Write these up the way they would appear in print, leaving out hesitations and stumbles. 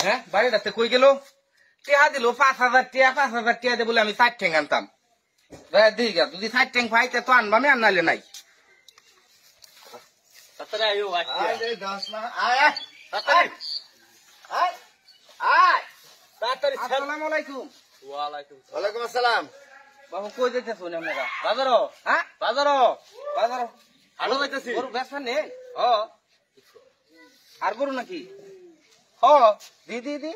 হ্যাঁ বাড়িটাতে কই গেল টিয়া দিল 5,000 টিয়া 5,000 টিয়া দিয়ে বলে আমি 60 ঠ্যাং আনতাম দিই গা যদি 60 ঠ্যাং পাইতে তো আনবা আমি আর নাইলে নাই তাড়াতাড়ি আইও আরে দশ না আয় আয় আয় আয় তাড়াতাড়ি আসসালামু আলাইকুম ওয়ালাইকুম আসসালাম বাবু কই যাইতেছ আপনারা বাজারও হ্যাঁ বাজারও বাজার আলো যাইতেছি গরু বেচা নেই ও আর গরু নাকি হ দি দি দি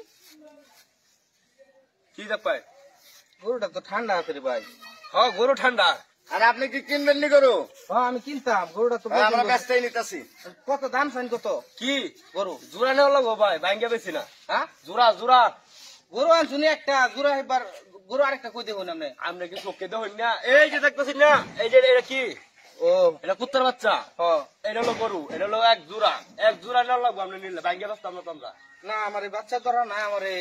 কি ব্যাপার গরুটা তো ঠান্ডা আছে রে ভাই হ গরু ঠান্ডা আর আপনি কি কিনবেন নি গরু হ্যাঁ আমি কিনতাম গরুটা তো আমরা পছন্দ। ব্যস্তাই নিতেছি কত দাম চাইন কত কি গরু জোড়া নেওয়া লাগবো ভাই ভাঙ্গা বেশি না হ্যাঁ জোড়া জোড়া গরু আনছুনি একটা জোড়া এবার গরু আরেকটা কই দেখুন আপনি আমরা কি চোখে দেখুন না এই যে দেখতেছি না এই যে এটা কি ও এটা কুত্তার বাচ্চা হ এটা হলো গরু এটা হলো এক জোড়া নেওয়া লাগবো আমরা নিলে ভাঙ্গা বেসতাম না তোমরা না আমার এই বাচ্চা ধরা না আমার এই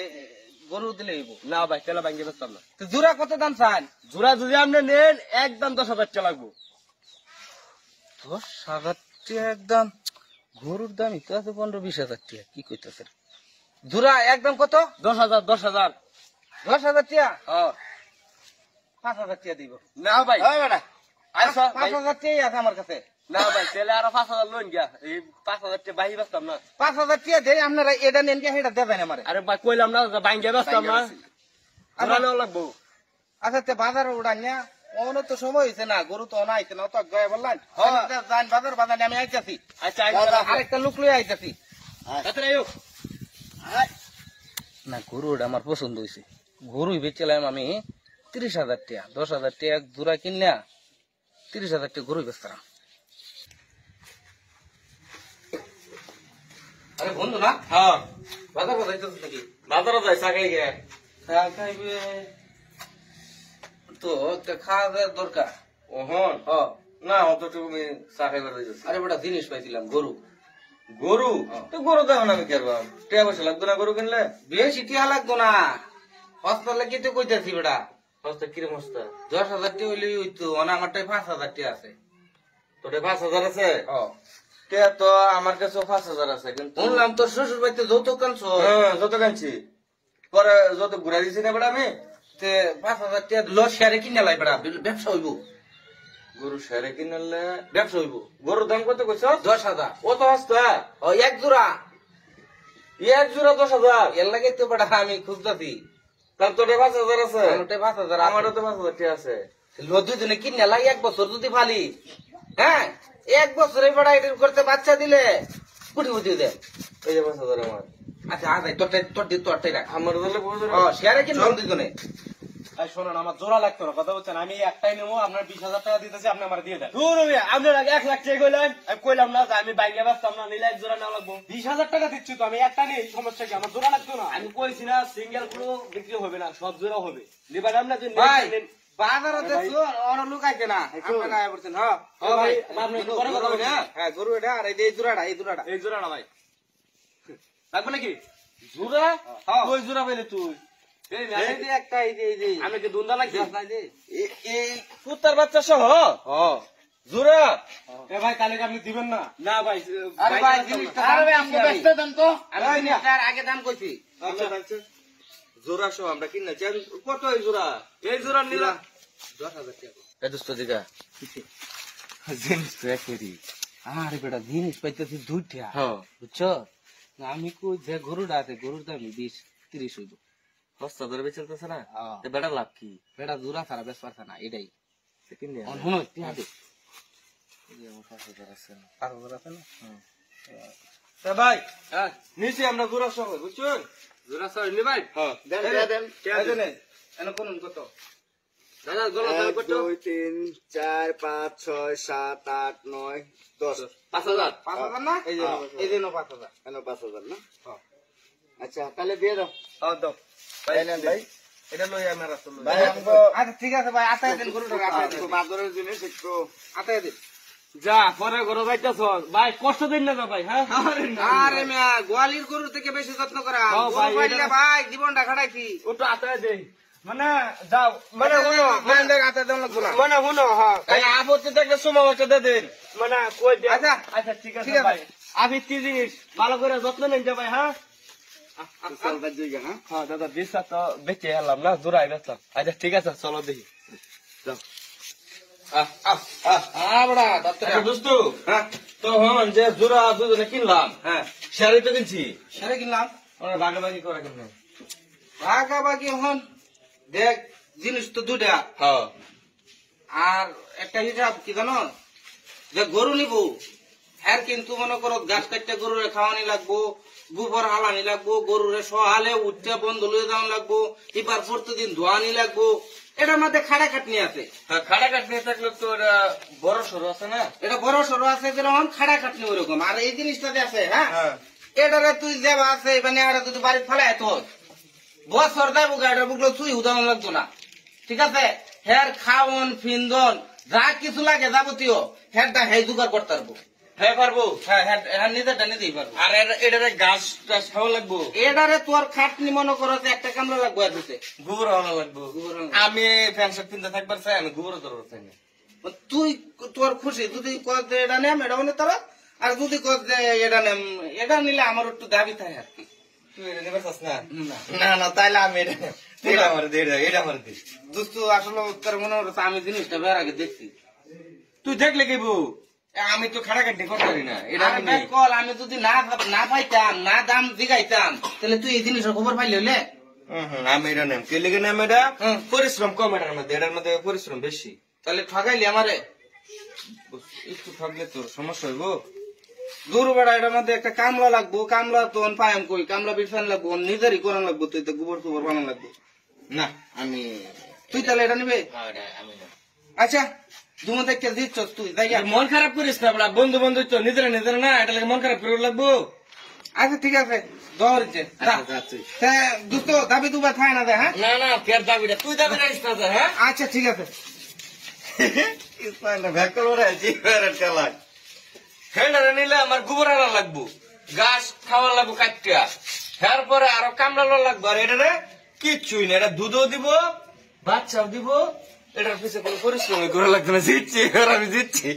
গরু দিলে হইব না ভাই তেলা ভাঙ্গা বেসতাম না তো জোড়া কত দাম চান জোড়া যদি আপনি নেন একদম 10,000 টাকা লাগবো 10,000 টাকা একদম গরুর দামই তো আছে 15-20,000 টাকা কি কইতাছেন জোড়া একদম কত 10,000 10,000 10,000 টাকা হ্যাঁ 5,000 টাকা দিব না ভাই ওই বেটা আচ্ছা ভাই 5,000 টাকাই আছে আমার কাছে না ভাই তেলে আরো 5,000 লোন গিয়া এই 5,000 টাকা বাহি বেসতাম না 5,000 টাকা দেই আপনারা এটা নেন কি সেটা দেবেন আমারে আরে ভাই কইলাম না ভাঙ্গা বেসতাম না জোড়া নেওয়া লাগবো আচ্ছা তে বাজারে উড়ান না ওনো তো সময় হইছে না গরু তো না আইছে না তো গয় বললেন হ্যাঁ যান বাজারে আমি আইতাছি আচ্ছা আরেকটা লোক লই আইতাছি তাড়াতাড়ি আইও না গরুটা আমার পছন্দ হয়েছে গরুই বেচলাম আমি 30,000 টাকা 10,000 টাকা জোড়া কিনলা 30,000 টাকা গরুই বেচতাম আরে বন্ধু না হ্যাঁ বাজার কথা হইতেছে নাকি বাজারে যাই সাকাই গে চা খাইবে তো একটা খাওয়া দাওয়ার দরকার ওহন হ না অত তুমি সাকাই বের হইছো আরে বেটা জিনিস পাইছিলাম গরু গরু তো গরু দেখো না আমি কি করবো টাকা পয়সা লাগবে না গরু কিনলে বেশি টিয়া লাগতো না হসপিটালে কি তো কইতাছি বেটা সস্তা কিরম সস্তা 10,000 টাকা হইলেই হইতো মানে আমারটাই 5,000 টাকা আছে তোর 5,000 আছে ও টাকা তো আমার কাছে 5,000 আছে কিন্তু শুনলাম তোর শ্বশুর বাড়িতে যৌতুক কানছ হ্যাঁ যত কাঁদছি পরে যত ঘুরাই দিছি না বেটা আমি তে 5,000 টাকা লস শেয়ারে কিনে লাই বেটা ব্যবসা হইব গরু সেরে কিনলে ব্যবসা হইব গরুর দাম কত কইছ 10,000 ও তো সস্তা ও এক জোড়া এক জোড়া 10,000 এর লাগে তো বেটা আমি খুঁজতাছি তার তোর 5,000 আছে আমারটাই 5,000 আমারও তো 5,000 টাকা আছে দুজনে কিনে লাই এক বছর যদি ফালি হ্যাঁ এক বছরে বেটা এটা করতে বাচ্চা দিলে কুটি কুটি দে এই যে 5,000 আমার আচ্ছা আচ্ছা তোরটাই রাখ আমার দিলে বুঝলি ও শেয়ারে কিনলাম দুজনে শোনেন আমার জোড়া লাগতো না কথা বলছেন আমি একটাই নেবো আপনার 20,000 টাকা দিতেছি আপনি আমার দিয়ে দেন দূর হইয়া আপনার আগে 1 লাখ টাকা কইলেন আমি কইলাম না যে আমি বাইকে ব্যস্তাম না নিলে এক জোড়া নেওয়া লাগবো 20,000 টাকা দিচ্ছি তো আমি একটা নেই সমস্যা কি আমার জোড়া লাগতো না আমি কইছি না সিঙ্গেল গুলো বিক্রি হবে না সব জোড়া হবে নিবেন আপনি যে ভাই বাজারে দেখছো অন লোক আইছে না আপনারা আয় বলছেন হ্যাঁ ও ভাই আপনি পরে কথা বলেন হ্যাঁ হ্যাঁ গরু এটা আর এই জোড়াটা এই জোড়াটা ভাই লাগবে নাকি জোড়া হ্যাঁ কই জোড়া পাইলে তুই এই যে একটা এই যে আমি কি দুন্দা লাগছি এই কুত্তার বাচ্চা সহ ও জোড়া এ ভাই কালকে আপনি দিবেন না না ভাই আরে ভাই জিনিসটা আরে ভাই আমগো ব্যস্ত দেন তো আমি জিনিসটার আগে দাম কইছি জোড়া সহ আমরা কিনা কত এই জোড়া এই জোড়া নিলাম 10,000 টাকা এই দোস্ত দিগা জিনিস তো একই আরে বেটা জিনিস পাইতেছি দুইটা হ্যাঁ বুঝছো আমি কই যে গরুটা আছে গরুর দাম 20-30 হইব সস্তা ধরে বেচলতেছে না হ্যাঁ। তো বেটা লাভ কি বেটা জোড়া ছাড়া বেশ পারছে না এটাই কিন দে শুনো টিয়া দে 5,000 আছে 5,000 আছে না তা ভাই হ্যাঁ নিচে আমরা জোড়া সহ বুঝছেন জোড়া ছাড়া নি ভাই হ্যাঁ দেন দেন এই যে নেন এনে কোন কত দাদা জোড়া সহ 1 কত 2 3 4 5 6 7 8 9 10 5,000 5,000 না এই যে নো 5,000 এনো 5,000 না হ্যাঁ। আচ্ছা তাহলে দিয়ে দাও হ্যাঁ দাও ভাই নেন ভাই এটা লই আমার আসল ভাই আমগো আচ্ছা ঠিক আছে ভাই আতায় দেন গরুটা আতায় দেন বাজারের জিনিস একটু আতায় দেন যা পরে ঘরে যাইতাছ ভাই কষ্ট দিন না ভাই হ্যাঁ আরে মিয়া গোয়ালির গরু থেকে বেশি যত্ন করা হ্যাঁ গরু ভাই, পাইলে এটা- ভাই জীবনটা খাটাইছি ওটা আতায় দেই মানে যাও মানে শুনো মানে আতায় দেন লাগবো না মানে শুনো হ্যাঁ আপত্তি থাকলে সময় একটা দিয়ে দেন মানে কই দে আচ্ছা আচ্ছা ঠিক ঠিক আছে আছে। ভাই আমি কি জিনিস ভালো করে যত্ন নেন ভাই হ্যাঁ চল ভাই দুই গা, হ্যাঁ হ্যাঁ দাদা বিশ্বাস তো বেঁচে এলাম না জোড়াই বেচলাম। আচ্ছা ঠিক আছে চলো দেখি। বড়া আচ্ছা, দোস্ত হ্যাঁ তো হন যে জোড়া দুজনে কিনলাম, হ্যাঁ শেয়ারই তো কিনছি, সেরে কিনলাম আমরা ভাগাভাগি করে কেমনে? ভাগাভাগি এখন দেখ জিনিস তো দুটা হ্যাঁ আর একটা হিসাব কি জানো যে গরু নিব হ্যাঁ কিন্তু মনে করো গাছ কাটতে গরুরে খাওয়ানি লাগবো, গোবর হালানি লাগবো, গরুরে সহালে উঠতে বন্ধ লয়ে যাওয়া লাগবো, এবার প্রতিদিন ধোয়ানি লাগবো, এটার মধ্যে খাড়া খাটনি আছে। হ্যাঁ, খাড়া কাটনি থাকলে তো এটা বড় সরু আছে না। এটা বড় সড়ো আছে যেরকম খাড়া খাটনি ওরকম। আর এই জিনিসটা যে আছে হ্যাঁ হ্যাঁ এটারে তুই যাবা আছে মানে এটা তুই বাড়ি ফেলাই তো বছর যাবো গাড়িটা বুকলো তুই উদাহরণ লাগতো না, ঠিক আছে? হ্যার খাওয়ন ফিন্দন যা কিছু লাগে যাবতীয় হ্যারটা হ্যাঁ জোগাড় করতে পারবো। হ্যাঁ পারবো। হ্যাঁ হ্যাঁ নিজেরটা নিজেই পারবো। আর এটারে গাছ টাছ খাওয়া লাগবো, এটারে তোর খাটনি মনে করো যে একটা কামড়া লাগবো এতে গোবর আনা লাগবো। গোবর আনা। আমি প্যান্ট শার্ট কিনতে থাকবার চাই, আমি গোবর দরকার চাই না। তুই তোর খুশি যদি কর যে এটা নেম এটা মানে তারা, আর যদি কর যে এটা নেম এটা নিলে আমার একটু দাবি থাকে আর কি। তুই এটা নেবার চাস না? না না না, তাইলে আমি এটা নেব। এটা আমার দে, এটা আমার দে। দোস্ত আসলে তোর মনে হচ্ছে আমি জিনিসটা বের আগে দেখছি। তুই দেখলে কি বউ, আমি তো খাড়া কাটনি করতে পারি না, এটা আর আমি ভাই নেই। কল আমি যদি না পাইতাম না দাম জিগাইতাম তাহলে তুই এই জিনিসের খবর পাইলে হলে আমি এটা নেম কে লেগে নেম, এটা হুম। পরিশ্রম কম এটার মধ্যে, এটার মধ্যে পরিশ্রম বেশি। তাহলে ঠগাইলি আমারে একটু থাকলে তোর সমস্যা হইব। দূর বেড়া এটার মধ্যে একটা কামলা লাগবো, কামলা তো পায়াম কই কামলা বিছান লাগবো, নিজেরই করান লাগবো, তুই তো গোবর টোবর বানান লাগবো। না আমি তুই তাহলে এটা নিবে? আমি না। আচ্ছা তুমি দেখতে দিচ্ছ তুই তাই মন খারাপ করিস না বলা, বন্ধু বন্ধু তো নিজেরা নিজেরা না, এটা লাগে মন খারাপ করে লাগবো। আচ্ছা ঠিক আছে দহরিছে দুটো দাবি দুবার থায় না হ্যাঁ না না, ফের যাবি না, তুই যাবি না ইস্তা, হ্যাঁ আচ্ছা ঠিক আছে ভেকল ওরাইছি খেলায়। হেন্ডারে নিলে আমার গোবর আনা লাগবো, গাছ খাওয়া লাগবো কাটিয়া, এরপরে আরো কামড়ানো লাগবো। আর এটা কিচ্ছুই না, এটা দুধও দিব বাচ্চাও দিব, এটার পিছিয়ে কোনো পরিশ্রমই করা লাগবে না। জিতছি, এবার আমি জিতছি।